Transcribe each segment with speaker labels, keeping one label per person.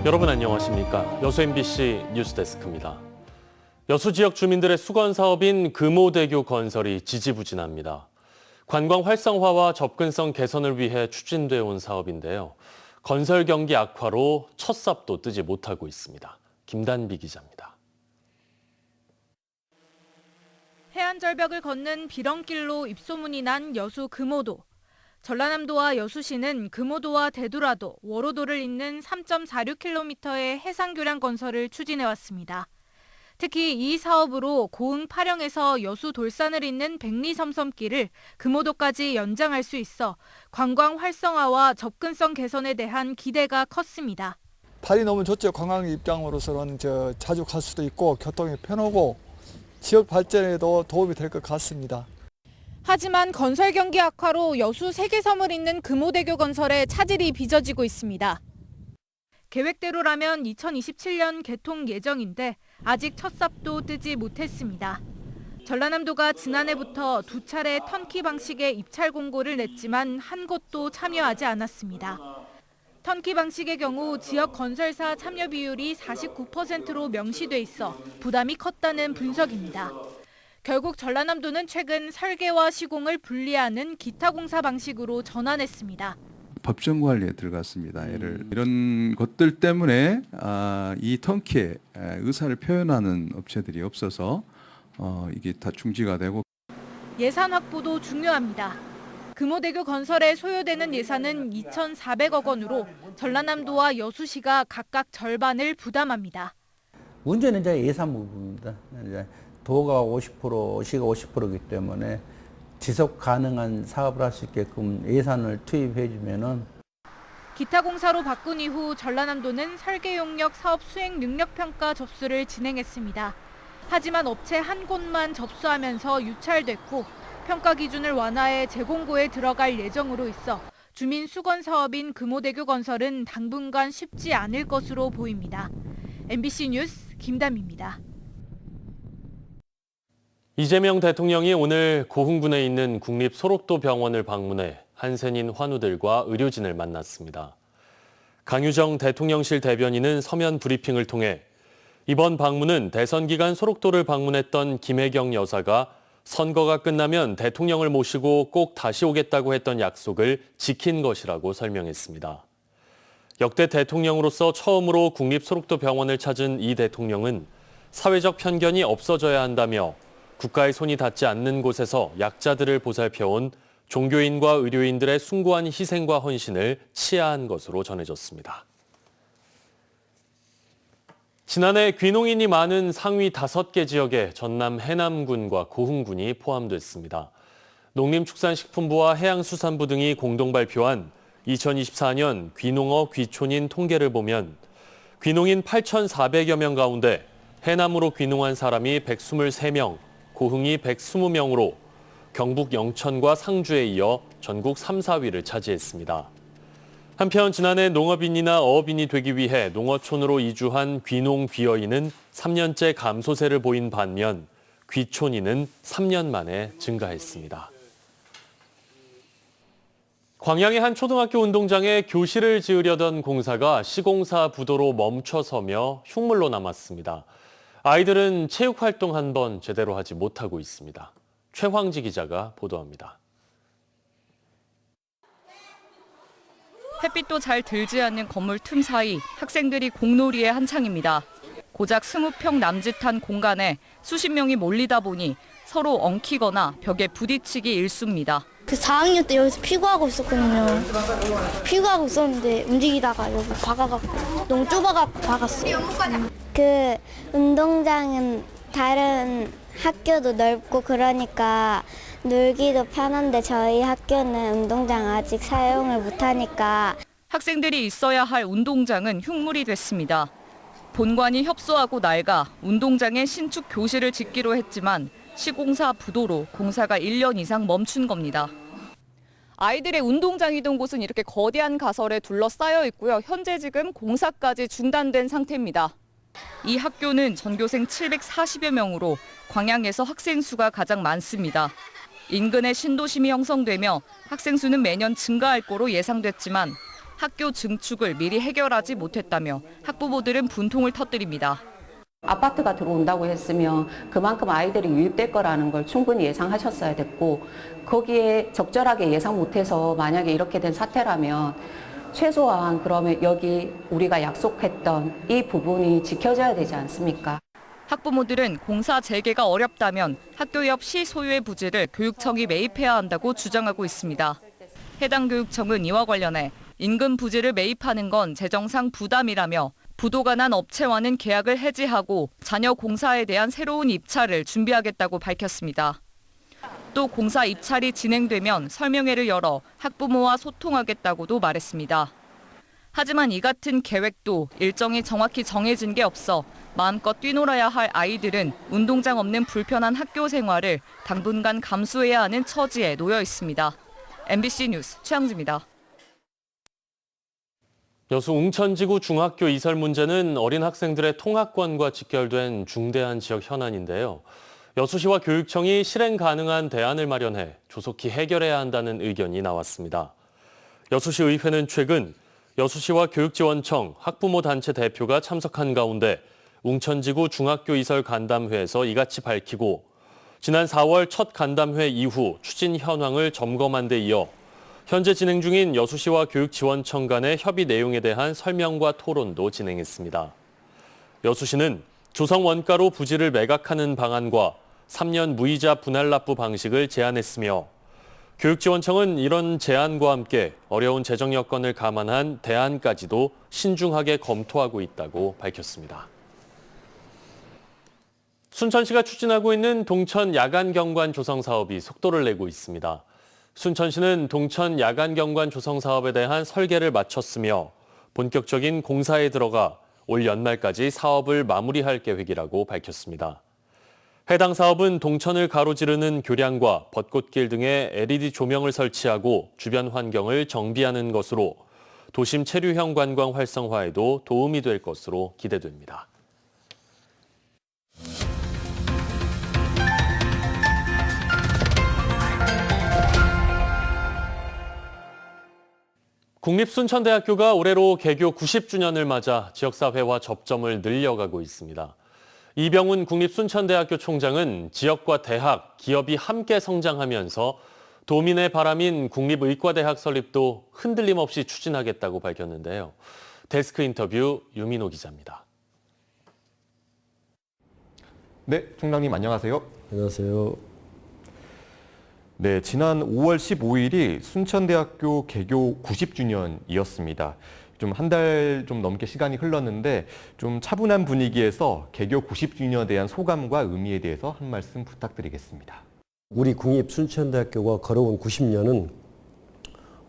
Speaker 1: 여러분 안녕하십니까? 여수 MBC 뉴스데스크입니다. 여수 지역 주민들의 수건 사업인 금오대교 건설이 지지부진합니다. 관광 활성화와 접근성 개선을 위해 추진돼 온 사업인데요. 건설 경기 악화로 첫 삽도 뜨지 못하고 있습니다. 김단비 기자입니다.
Speaker 2: 해안절벽을 걷는 비렁길로 입소문이 난 여수 금오도. 전라남도와 여수시는 금오도와 대두라도, 월오도를 잇는 3.46km의 해상교량 건설을 추진해왔습니다. 특히 이 사업으로 고흥 파령에서 여수 돌산을 잇는 백리섬섬길을 금오도까지 연장할 수 있어 관광 활성화와 접근성 개선에 대한 기대가 컸습니다.
Speaker 3: 팔이 너무 좋죠. 관광 입장으로서는 자주 갈 수도 있고 교통이 편하고 지역 발전에도 도움이 될 것 같습니다.
Speaker 2: 하지만 건설 경기 악화로 여수 세계섬을 잇는 금오대교 건설에 차질이 빚어지고 있습니다. 계획대로라면 2027년 개통 예정인데 아직 첫 삽도 뜨지 못했습니다. 전라남도가 지난해부터 두 차례 턴키 방식의 입찰 공고를 냈지만 한 곳도 참여하지 않았습니다. 턴키 방식의 경우 지역 건설사 참여 비율이 49%로 명시돼 있어 부담이 컸다는 분석입니다. 결국 전라남도는 최근 설계와 시공을 분리하는 기타공사 방식으로 전환했습니다.
Speaker 4: 법정 관리에 들어갔습니다. 이런 것들 때문에 이 턴키에 의사를 표현하는 업체들이 없어서 이게 다 중지가 되고.
Speaker 2: 예산 확보도 중요합니다. 금오대교 건설에 소요되는 예산은 2,400억 원으로 전라남도와 여수시가 각각 절반을 부담합니다.
Speaker 5: 문제는 이제 예산 부분입니다. 이제 도가 50%, 시가 50%이기 때문에 지속 가능한 사업을 할 수 있게끔 예산을 투입해주면은.
Speaker 2: 기타공사로 바꾼 이후 전라남도는 설계 용역 사업 수행 능력 평가 접수를 진행했습니다. 하지만 업체 한 곳만 접수하면서 유찰됐고 평가 기준을 완화해 재공고에 들어갈 예정으로 있어 주민 수건 사업인 금오대교 건설은 당분간 쉽지 않을 것으로 보입니다. MBC 뉴스 김담입니다.
Speaker 1: 이재명 대통령이 오늘 고흥군에 있는 국립소록도병원을 방문해 한센인 환우들과 의료진을 만났습니다. 강유정 대통령실 대변인은 서면 브리핑을 통해 이번 방문은 대선 기간 소록도를 방문했던 김혜경 여사가 선거가 끝나면 대통령을 모시고 꼭 다시 오겠다고 했던 약속을 지킨 것이라고 설명했습니다. 역대 대통령으로서 처음으로 국립소록도병원을 찾은 이 대통령은 사회적 편견이 없어져야 한다며 국가의 손이 닿지 않는 곳에서 약자들을 보살펴온 종교인과 의료인들의 숭고한 희생과 헌신을 치하한 것으로 전해졌습니다. 지난해 귀농인이 많은 상위 5개 지역에 전남 해남군과 고흥군이 포함됐습니다. 농림축산식품부와 해양수산부 등이 공동 발표한 2024년 귀농어 귀촌인 통계를 보면 귀농인 8,400여 명 가운데 해남으로 귀농한 사람이 123명, 고흥이 120명으로 경북 영천과 상주에 이어 전국 3, 4위를 차지했습니다. 한편 지난해 농업인이나 어업인이 되기 위해 농어촌으로 이주한 귀농 귀어인은 3년째 감소세를 보인 반면 귀촌인은 3년 만에 증가했습니다. 광양의 한 초등학교 운동장에 교실을 지으려던 공사가 시공사 부도로 멈춰서며 흉물로 남았습니다. 아이들은 체육활동 한 번 제대로 하지 못하고 있습니다. 최황지 기자가 보도합니다.
Speaker 6: 햇빛도 잘 들지 않는 건물 틈 사이 학생들이 공놀이에 한창입니다. 고작 20평 남짓한 공간에 수십 명이 몰리다 보니 서로 엉키거나 벽에 부딪히기 일쑤입니다.
Speaker 7: 4학년 때 여기서 피구하고 있었거든요. 피구하고 있었는데 움직이다가 여기 박아갖고 너무 좁아갖고 박았어요.
Speaker 8: 그 운동장은 다른 학교도 넓고 그러니까 놀기도 편한데 저희 학교는 운동장 아직 사용을 못하니까.
Speaker 6: 학생들이 있어야 할 운동장은 흉물이 됐습니다. 본관이 협소하고 낡아 운동장에 신축 교실을 짓기로 했지만 시공사 부도로 공사가 1년 이상 멈춘 겁니다. 아이들의 운동장이던 곳은 이렇게 거대한 가설에 둘러싸여 있고요. 현재 지금 공사까지 중단된 상태입니다. 이 학교는 전교생 740여 명으로 광양에서 학생 수가 가장 많습니다. 인근에 신도심이 형성되며 학생 수는 매년 증가할 거로 예상됐지만 학교 증축을 미리 해결하지 못했다며 학부모들은 분통을 터뜨립니다.
Speaker 9: 아파트가 들어온다고 했으면 그만큼 아이들이 유입될 거라는 걸 충분히 예상하셨어야 됐고, 거기에 적절하게 예상 못해서 만약에 이렇게 된 사태라면 최소한 그러면 여기 우리가 약속했던 이 부분이 지켜져야 되지 않습니까?
Speaker 6: 학부모들은 공사 재개가 어렵다면 학교 옆 시 소유의 부지를 교육청이 매입해야 한다고 주장하고 있습니다. 해당 교육청은 이와 관련해 인근 부지를 매입하는 건 재정상 부담이라며 부도가 난 업체와는 계약을 해지하고 자녀 공사에 대한 새로운 입찰을 준비하겠다고 밝혔습니다. 또 공사 입찰이 진행되면 설명회를 열어 학부모와 소통하겠다고도 말했습니다. 하지만 이 같은 계획도 일정이 정확히 정해진 게 없어 마음껏 뛰놀아야 할 아이들은 운동장 없는 불편한 학교 생활을 당분간 감수해야 하는 처지에 놓여 있습니다. MBC 뉴스 최양지입니다.
Speaker 1: 여수 웅천지구 중학교 이설 문제는 어린 학생들의 통학권과 직결된 중대한 지역 현안인데요. 여수시와 교육청이 실행 가능한 대안을 마련해 조속히 해결해야 한다는 의견이 나왔습니다. 여수시 의회는 최근 여수시와 교육지원청, 학부모 단체 대표가 참석한 가운데 웅천지구 중학교 이설 간담회에서 이같이 밝히고 지난 4월 첫 간담회 이후 추진 현황을 점검한 데 이어 현재 진행 중인 여수시와 교육지원청 간의 협의 내용에 대한 설명과 토론도 진행했습니다. 여수시는 조성 원가로 부지를 매각하는 방안과 3년 무이자 분할 납부 방식을 제안했으며 교육지원청은 이런 제안과 함께 어려운 재정 여건을 감안한 대안까지도 신중하게 검토하고 있다고 밝혔습니다. 순천시가 추진하고 있는 동천 야간경관 조성 사업이 속도를 내고 있습니다. 순천시는 동천 야간경관 조성 사업에 대한 설계를 마쳤으며 본격적인 공사에 들어가 올 연말까지 사업을 마무리할 계획이라고 밝혔습니다. 해당 사업은 동천을 가로지르는 교량과 벚꽃길 등의 LED 조명을 설치하고 주변 환경을 정비하는 것으로 도심 체류형 관광 활성화에도 도움이 될 것으로 기대됩니다. 국립순천대학교가 올해로 개교 90주년을 맞아 지역사회와 접점을 늘려가고 있습니다. 이병훈 국립순천대학교 총장은 지역과 대학, 기업이 함께 성장하면서 도민의 바람인 국립의과대학 설립도 흔들림 없이 추진하겠다고 밝혔는데요. 데스크 인터뷰 유민호 기자입니다.
Speaker 10: 네, 총장님 안녕하세요.
Speaker 5: 안녕하세요.
Speaker 10: 네, 지난 5월 15일이 순천대학교 개교 90주년이었습니다. 좀 한 달 좀 넘게 시간이 흘렀는데 좀 차분한 분위기에서 개교 90주년에 대한 소감과 의미에 대해서 한 말씀 부탁드리겠습니다.
Speaker 11: 우리 국립순천대학교가 걸어온 90년은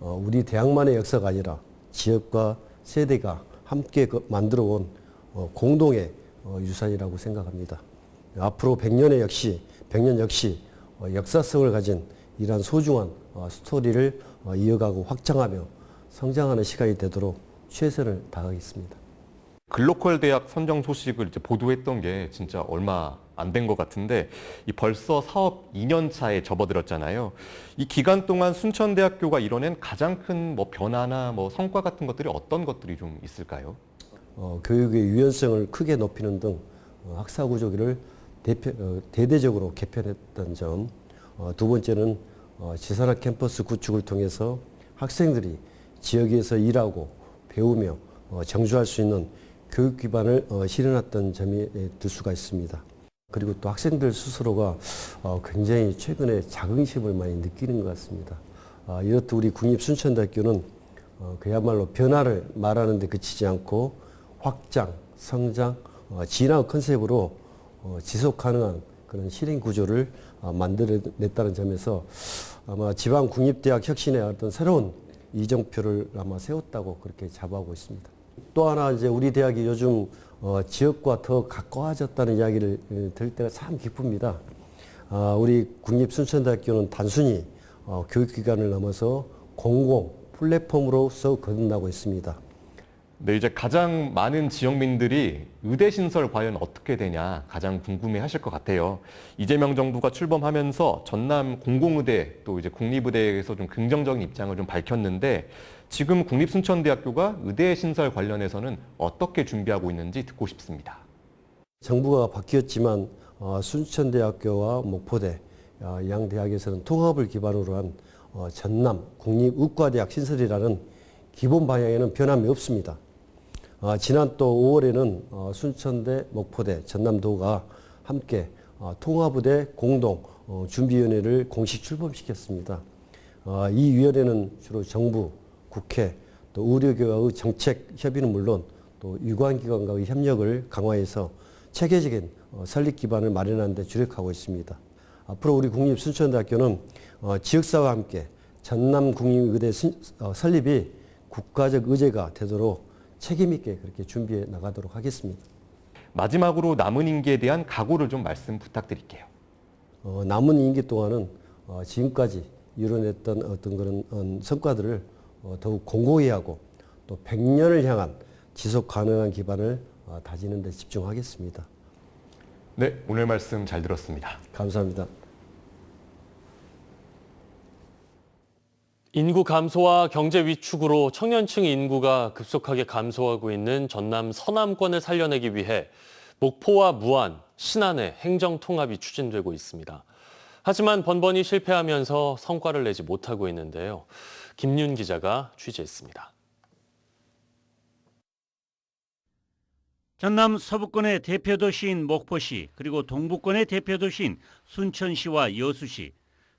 Speaker 11: 우리 대학만의 역사가 아니라 지역과 세대가 함께 만들어온 공동의 유산이라고 생각합니다. 앞으로 100년 역시 역사성을 가진 이러한 소중한 스토리를 이어가고 확장하며 성장하는 시간이 되도록 최선을 다하겠습니다.
Speaker 10: 글로컬 대학 선정 소식을 이제 보도했던 게 진짜 얼마 안 된 것 같은데 벌써 사업 2년 차에 접어들었잖아요. 이 기간 동안 순천대학교가 이뤄낸 가장 큰 변화나 성과 같은 것들이 어떤 것들이 좀 있을까요?
Speaker 11: 교육의 유연성을 크게 높이는 등 학사 구조를 대대적으로 개편했던 점, 두 번째는 지산학 캠퍼스 구축을 통해서 학생들이 지역에서 일하고 배우며 정주할 수 있는 교육 기반을 실현했던 점이 들 수가 있습니다. 그리고 또 학생들 스스로가 굉장히 최근에 자긍심을 많이 느끼는 것 같습니다. 이렇듯 우리 국립순천대학교는 그야말로 변화를 말하는 데 그치지 않고 확장, 성장, 진화 컨셉으로 지속 가능한 그런 실행 구조를 만들어냈다는 점에서 아마 지방 국립대학 혁신의 어떤 새로운 이정표를 아마 세웠다고 그렇게 자부하고 있습니다. 또 하나 이제 우리 대학이 요즘 지역과 더 가까워졌다는 이야기를 들을 때가 참 기쁩니다. 우리 국립순천대학교는 단순히 교육기관을 넘어서 공공 플랫폼으로서 거듭나고 있습니다.
Speaker 10: 네, 이제 가장 많은 지역민들이 의대 신설 과연 어떻게 되냐 가장 궁금해하실 것 같아요. 이재명 정부가 출범하면서 전남 공공의대 또 이제 국립의대에서 좀 긍정적인 입장을 좀 밝혔는데 지금 국립순천대학교가 의대 신설 관련해서는 어떻게 준비하고 있는지 듣고 싶습니다.
Speaker 11: 정부가 바뀌었지만 순천대학교와 목포대 양 대학에서는 통합을 기반으로 한 전남 국립의과대학 신설이라는 기본 방향에는 변함이 없습니다. 지난 또 5월에는 순천대, 목포대, 전남도가 함께 통합의대 공동 준비위원회를 공식 출범시켰습니다. 이 위원회는 주로 정부, 국회, 또 의료계와의 정책 협의는 물론 또 유관기관과의 협력을 강화해서 체계적인 설립 기반을 마련하는 데 주력하고 있습니다. 앞으로 우리 국립순천대학교는 지역사와 함께 전남국립의대 설립이 국가적 의제가 되도록 책임 있게 그렇게 준비해 나가도록 하겠습니다.
Speaker 10: 마지막으로 남은 임기에 대한 각오를 좀 말씀 부탁드릴게요.
Speaker 11: 남은 임기 동안은 지금까지 이뤄냈던 어떤 그런 성과들을 더욱 공고히 하고 또 100년을 향한 지속 가능한 기반을 다지는 데 집중하겠습니다.
Speaker 10: 네, 오늘 말씀 잘 들었습니다.
Speaker 11: 감사합니다.
Speaker 1: 인구 감소와 경제 위축으로 청년층 인구가 급속하게 감소하고 있는 전남 서남권을 살려내기 위해 목포와 무안, 신안의 행정통합이 추진되고 있습니다. 하지만 번번이 실패하면서 성과를 내지 못하고 있는데요. 김윤 기자가 취재했습니다.
Speaker 12: 전남 서부권의 대표 도시인 목포시 그리고 동부권의 대표 도시인 순천시와 여수시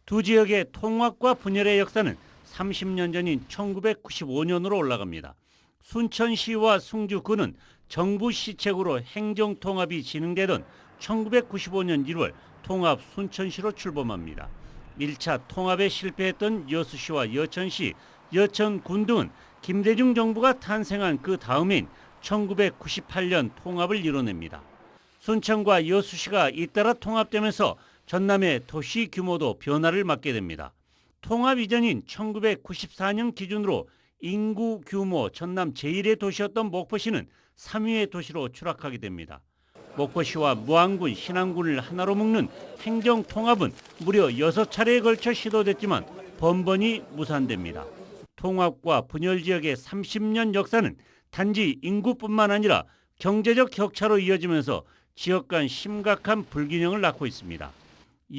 Speaker 12: 두 지역의 통합과 분열의 역사는 30년 전인 1995년으로 올라갑니다. 순천시와 승주구는 정부 시책으로 행정통합이 진행되던 1995년 1월 통합 순천시로 출범합니다. 1차 통합에 실패했던 여수시와 여천시, 여천군 등은 김대중 정부가 탄생한 그 다음인 1998년 통합을 이뤄냅니다. 순천과 여수시가 잇따라 통합되면서 전남의 도시 규모도 변화를 맞게 됩니다. 통합 이전인 1994년 기준으로 인구 규모 전남 제1의 도시였던 목포시는 3위의 도시로 추락하게 됩니다. 목포시와 무안군, 신안군을 하나로 묶는 행정통합은 무려 6차례에 걸쳐 시도됐지만 번번이 무산됩니다. 통합과 분열 지역의 30년 역사는 단지 인구뿐만 아니라 경제적 격차로 이어지면서 지역 간 심각한 불균형을 낳고 있습니다.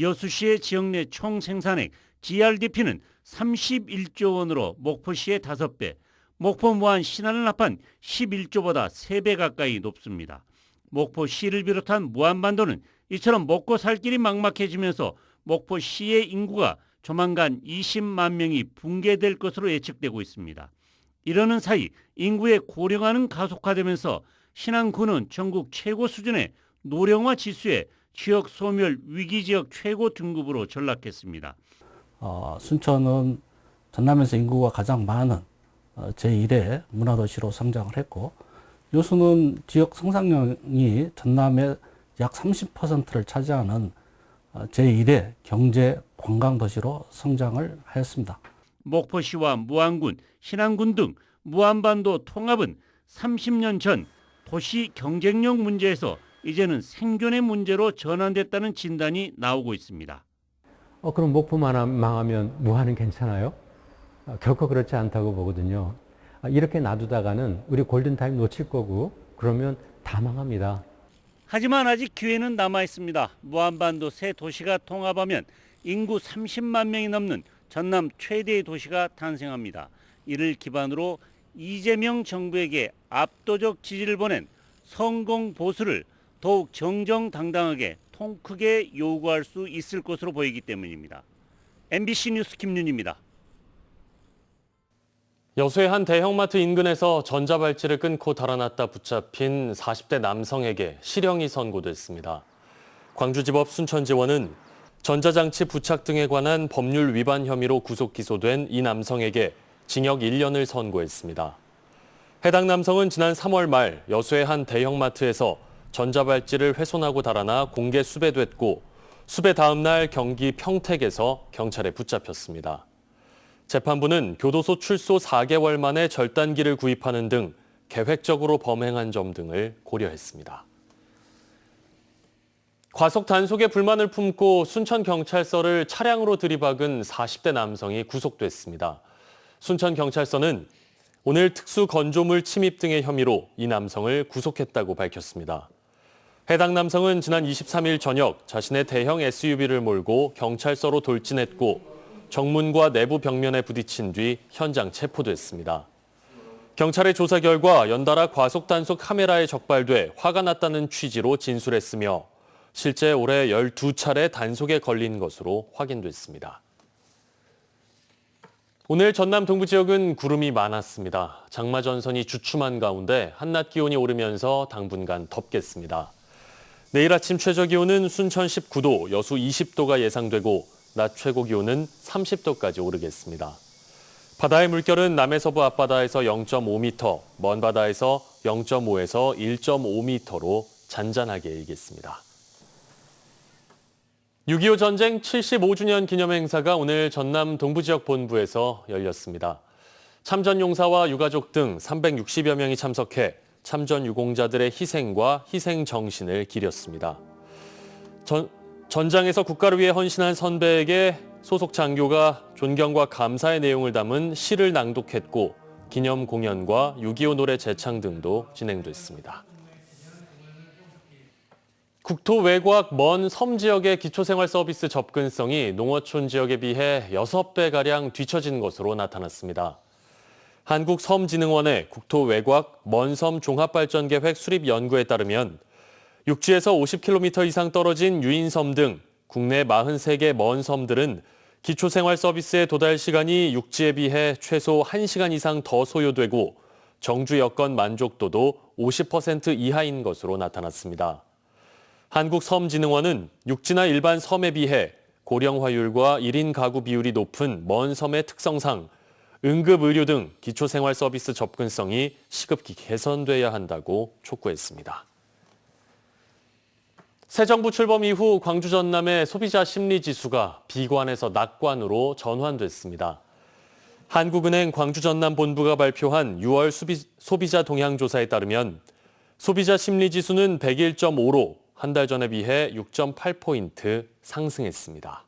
Speaker 12: 여수시의 지역 내 총 생산액 GRDP는 31조 원으로 목포시의 5배, 목포 무안 신안을 합한 11조보다 3배 가까이 높습니다. 목포시를 비롯한 무안반도는 이처럼 먹고 살 길이 막막해지면서 목포시의 인구가 조만간 20만 명이 붕괴될 것으로 예측되고 있습니다. 이러는 사이 인구의 고령화는 가속화되면서 신안군은 전국 최고 수준의 노령화 지수에 지역 소멸 위기 지역 최고 등급으로 전락했습니다.
Speaker 13: 순천은 전남에서 인구가 가장 많은 제1의 문화도시로 성장을 했고, 여수는 지역 성장률이 전남의 약 30%를 차지하는 제1의 경제 관광도시로 성장을 하였습니다.
Speaker 12: 목포시와 무안군, 신안군 등 무안반도 통합은 30년 전 도시 경쟁력 문제에서 이제는 생존의 문제로 전환됐다는 진단이 나오고 있습니다.
Speaker 14: 그럼 목포만 망하면 무안은 괜찮아요? 결코 그렇지 않다고 보거든요. 이렇게 놔두다가는 우리 골든타임 놓칠 거고 그러면 다 망합니다.
Speaker 12: 하지만 아직 기회는 남아 있습니다. 무안반도 세 도시가 통합하면 인구 30만 명이 넘는 전남 최대의 도시가 탄생합니다. 이를 기반으로 이재명 정부에게 압도적 지지를 보낸 성공 보수를 더욱 정정당당하게 통 크게 요구할 수 있을 것으로 보이기 때문입니다. MBC 뉴스 김윤입니다.
Speaker 1: 여수의 한 대형마트 인근에서 전자발찌를 끊고 달아났다 붙잡힌 40대 남성에게 실형이 선고됐습니다. 광주지법 순천지원은 전자장치 부착 등에 관한 법률 위반 혐의로 구속 기소된 이 남성에게 징역 1년을 선고했습니다. 해당 남성은 지난 3월 말 여수의 한 대형마트에서 전자발찌를 훼손하고 달아나 공개 수배됐고, 수배 다음 날 경기 평택에서 경찰에 붙잡혔습니다. 재판부는 교도소 출소 4개월 만에 절단기를 구입하는 등 계획적으로 범행한 점 등을 고려했습니다. 과속 단속에 불만을 품고 순천경찰서를 차량으로 들이박은 40대 남성이 구속됐습니다. 순천경찰서는 오늘 특수 건조물 침입 등의 혐의로 이 남성을 구속했다고 밝혔습니다. 해당 남성은 지난 23일 저녁 자신의 대형 SUV를 몰고 경찰서로 돌진했고 정문과 내부 벽면에 부딪힌 뒤 현장 체포됐습니다. 경찰의 조사 결과 연달아 과속 단속 카메라에 적발돼 화가 났다는 취지로 진술했으며 실제 올해 12차례 단속에 걸린 것으로 확인됐습니다. 오늘 전남 동부 지역은 구름이 많았습니다. 장마 전선이 주춤한 가운데 한낮 기온이 오르면서 당분간 덥겠습니다. 내일 아침 최저 기온은 순천 19도, 여수 20도가 예상되고 낮 최고 기온은 30도까지 오르겠습니다. 바다의 물결은 남해서부 앞바다에서 0.5m, 먼 바다에서 0.5에서 1.5m로 잔잔하게 일겠습니다. 6.25 전쟁 75주년 기념 행사가 오늘 전남 동부 지역 본부에서 열렸습니다. 참전 용사와 유가족 등 360여 명이 참석해 참전 유공자들의 희생과 희생 정신을 기렸습니다. 전장에서 국가를 위해 헌신한 선배에게 소속 장교가 존경과 감사의 내용을 담은 시를 낭독했고 기념 공연과 6.25 노래 재창 등도 진행됐습니다. 국토 외곽 먼 섬 지역의 기초생활 서비스 접근성이 농어촌 지역에 비해 6배가량 뒤처진 것으로 나타났습니다. 한국섬진흥원의 국토 외곽 먼섬 종합발전계획 수립 연구에 따르면 육지에서 50km 이상 떨어진 유인섬 등 국내 43개 먼 섬들은 기초생활 서비스의 도달 시간이 육지에 비해 최소 1시간 이상 더 소요되고 정주 여건 만족도도 50% 이하인 것으로 나타났습니다. 한국섬진흥원은 육지나 일반 섬에 비해 고령화율과 1인 가구 비율이 높은 먼 섬의 특성상 응급의료 등 기초생활 서비스 접근성이 시급히 개선돼야 한다고 촉구했습니다. 새 정부 출범 이후 광주 전남의 소비자 심리지수가 비관에서 낙관으로 전환됐습니다. 한국은행 광주 전남 본부가 발표한 6월 소비자 동향조사에 따르면 소비자 심리지수는 101.5로 한 달 전에 비해 6.8포인트 상승했습니다.